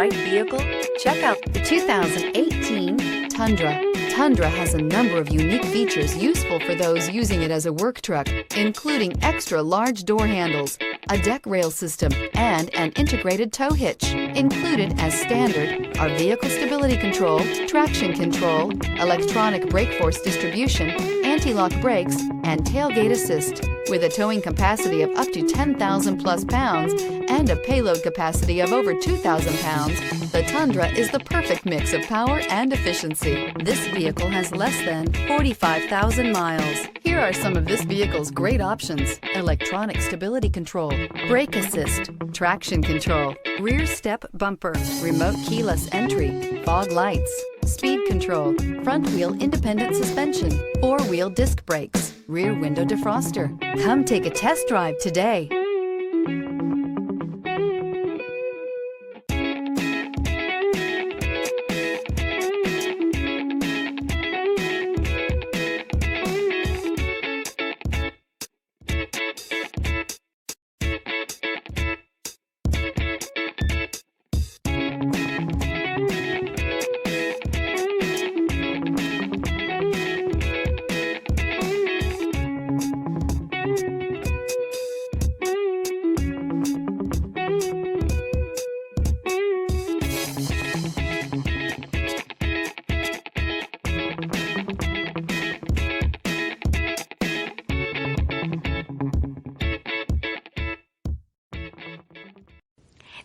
right vehicle? Check out the 2018 Tundra. Tundra has a number of unique features useful for those using it as a work truck, including extra large door handles, a deck rail system, and an integrated tow hitch. Included as standard are vehicle stability control, traction control, electronic brake force distribution, anti-lock brakes, and tailgate assist. With a towing capacity of up to 10,000 plus pounds and a payload capacity of over 2,000 pounds, the Tundra is the perfect mix of power and efficiency. This vehicle has less than 45,000 miles. Here are some of this vehicle's great options: electronic stability control, brake assist, traction control, rear step bumper, remote keyless entry, fog lights, speed control, front wheel independent suspension, four-wheel disc brakes, rear window defroster. Come take a test drive today.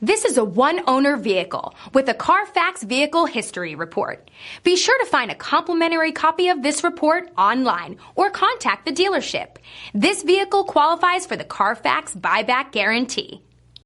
This is a one-owner vehicle with a CARFAX Vehicle History Report. Be sure to find a complimentary copy of this report online or contact the dealership. This vehicle qualifies for the CARFAX Buyback Guarantee.